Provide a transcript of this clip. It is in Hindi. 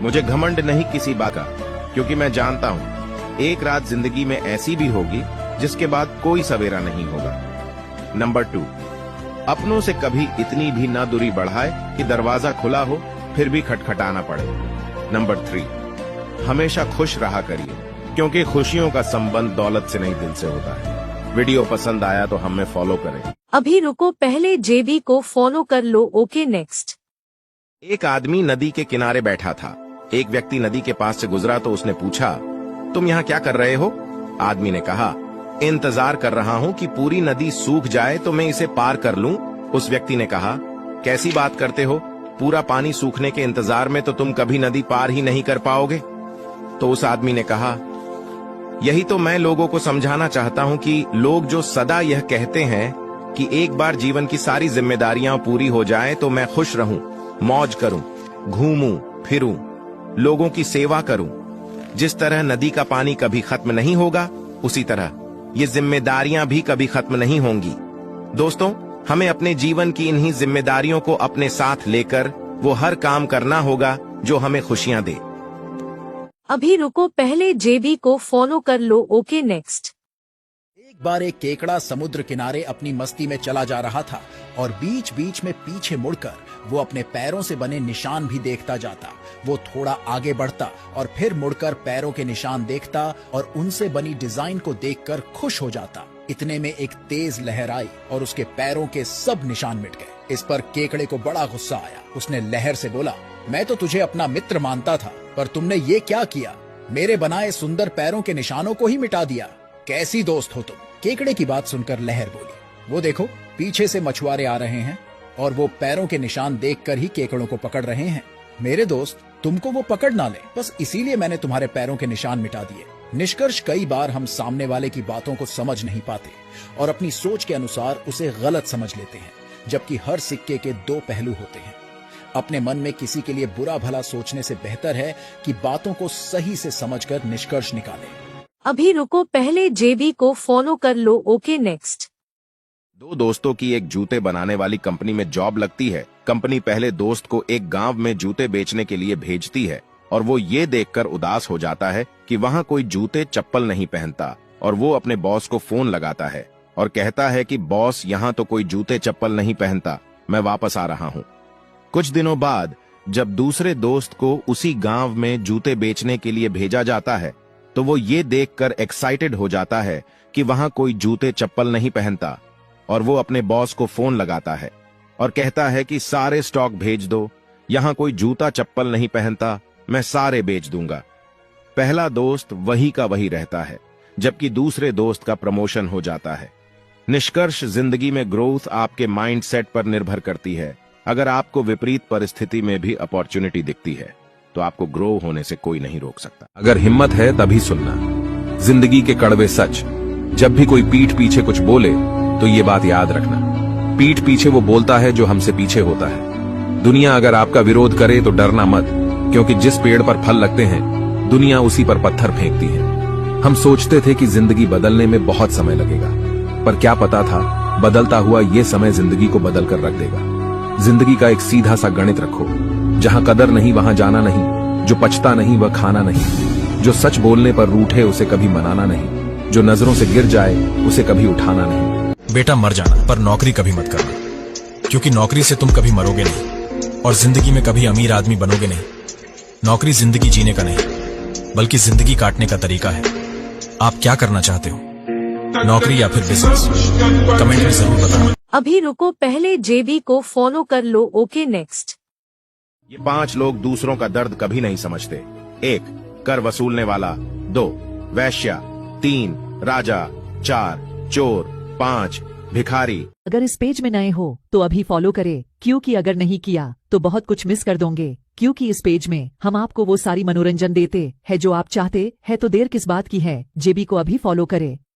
मुझे घमंड नहीं किसी बात का, क्योंकि मैं जानता हूँ एक रात जिंदगी में ऐसी भी होगी जिसके बाद कोई सवेरा नहीं होगा। नंबर 2, अपनों से कभी इतनी भी ना दूरी बढ़ाए कि दरवाजा खुला हो फिर भी खटखटाना पड़े। नंबर 3, हमेशा खुश रहा करिए, क्योंकि खुशियों का संबंध दौलत से नहीं दिल से होता है। वीडियो पसंद आया तो हमें फॉलो करें। अभी रुको, पहले जेबी को फॉलो कर लो। Okay next. एक आदमी नदी के किनारे बैठा था। एक व्यक्ति नदी के पास से गुजरा तो उसने पूछा, तुम यहाँ क्या कर रहे हो? आदमी ने कहा, इंतजार कर रहा हूँ कि पूरी नदी सूख जाए तो मैं इसे पार कर लूं। उस व्यक्ति ने कहा, कैसी बात करते हो? पूरा पानी सूखने के इंतजार में तो तुम कभी नदी पार ही नहीं कर पाओगे। तो उस आदमी ने कहा, यही तो मैं लोगों को समझाना चाहता हूँ कि लोग जो सदा यह कहते हैं कि एक बार जीवन की सारी जिम्मेदारियां पूरी हो जाएं तो मैं खुश रहूं, मौज करूं, घूमूं फिरूं, लोगों की सेवा करूं। जिस तरह नदी का पानी कभी खत्म नहीं होगा, उसी तरह ये जिम्मेदारियां भी कभी खत्म नहीं होंगी। दोस्तों, हमें अपने जीवन की इन्हीं जिम्मेदारियों को अपने साथ लेकर वो हर काम करना होगा जो हमें खुशियां दे। अभी रुको, पहले जेबी को फॉलो कर लो। Okay next. एक बार एक केकड़ा समुद्र किनारे अपनी मस्ती में चला जा रहा था और बीच बीच में पीछे मुड़कर वो अपने पैरों से बने निशान भी देखता जाता। वो थोड़ा आगे बढ़ता और फिर मुड़कर पैरों के निशान देखता और उनसे बनी डिजाइन को देखकर खुश हो जाता। इतने में एक तेज लहर आई और उसके पैरों के सब निशान मिट गए। इस पर केकड़े को बड़ा गुस्सा आया। उसने लहर से बोला, मैं तो तुझे अपना मित्र मानता था, पर तुमने ये क्या किया? मेरे बनाए सुंदर पैरों के निशानों को ही मिटा दिया। कैसी दोस्त हो तुम? केकड़े की बात सुनकर लहर बोली, वो देखो पीछे से मछुआरे आ रहे हैं और वो पैरों के निशान देखकर ही केकड़ों को पकड़ रहे हैं। मेरे दोस्त, तुमको वो पकड़ ना ले, बस इसीलिए मैंने तुम्हारे पैरों के निशान मिटा दिए। निष्कर्ष, कई बार हम सामने वाले की बातों को समझ नहीं पाते और अपनी सोच के अनुसार उसे गलत समझ लेते हैं, जबकि हर सिक्के के 2 पहलू होते हैं। अपने मन में किसी के लिए बुरा भला सोचने से बेहतर है कि बातों को सही से समझकर निष्कर्ष निकालें। अभी रुको, पहले जेबी को फॉलो कर लो। Okay next. 2 दोस्तों की एक जूते बनाने वाली कंपनी में जॉब लगती है। कंपनी पहले दोस्त को एक गांव में जूते बेचने के लिए भेजती है और वो ये देखकर उदास हो जाता है कि वहां कोई जूते चप्पल नहीं पहनता, और वो अपने बॉस को फोन लगाता है और कहता है कि बॉस, यहाँ तो कोई जूते चप्पल नहीं पहनता, मैं वापस आ रहा हूँ। कुछ दिनों बाद जब दूसरे दोस्त को उसी गांव में जूते बेचने के लिए भेजा जाता है तो वो ये देखकर एक्साइटेड हो जाता है कि वहां कोई जूते चप्पल नहीं पहनता, और वो अपने बॉस को फोन लगाता है और कहता है कि सारे स्टॉक भेज दो, यहां कोई जूता चप्पल नहीं पहनता, मैं सारे बेच दूंगा। पहला दोस्त वही का वही रहता है, जबकि दूसरे दोस्त का प्रमोशन हो जाता है। निष्कर्ष, जिंदगी में ग्रोथ आपके माइंडसेट पर निर्भर करती है। अगर आपको विपरीत परिस्थिति में भी अपॉर्चुनिटी दिखती है तो आपको ग्रो होने से कोई नहीं रोक सकता। अगर हिम्मत है तभी सुनना जिंदगी के कड़वे सच। जब भी कोई पीठ पीछे कुछ बोले तो ये बात याद रखना, पीठ पीछे वो बोलता है जो हमसे पीछे होता है। दुनिया अगर आपका विरोध करे तो डरना मत, क्योंकि जिस पेड़ पर फल लगते हैं दुनिया उसी पर पत्थर फेंकती है। हम सोचते थे कि जिंदगी बदलने में बहुत समय लगेगा, पर क्या पता था बदलता हुआ ये समय जिंदगी को बदल कर रख देगा। जिंदगी का एक सीधा सा गणित रखो, जहां कदर नहीं वहां जाना नहीं, जो पछता नहीं वह खाना नहीं, जो सच बोलने पर रूठे उसे कभी मनाना नहीं, जो नजरों से गिर जाए उसे कभी उठाना नहीं। बेटा, मर जाना पर नौकरी कभी मत करना, क्योंकि नौकरी से तुम कभी मरोगे नहीं और जिंदगी में कभी अमीर आदमी बनोगे नहीं। नौकरी जिंदगी जीने का नहीं, बल्कि जिंदगी काटने का तरीका है। आप क्या करना चाहते हो, नौकरी या फिर बिजनेस? कमेंट में जरूर बताना। अभी रुको, पहले जेबी को फॉलो कर लो। Okay next. ये 5 लोग दूसरों का दर्द कभी नहीं समझते। 1, कर वसूलने वाला। 2, वैश्या। 3, राजा। 4, चोर। 5, भिखारी। अगर इस पेज में नए हो तो अभी फॉलो करें, क्योंकि अगर नहीं किया तो बहुत कुछ मिस कर दोगे। क्योंकि इस पेज में हम आपको वो सारी मनोरंजन देते हैं जो आप चाहते हैं, तो देर किस बात की है, जेबी को अभी फॉलो करें।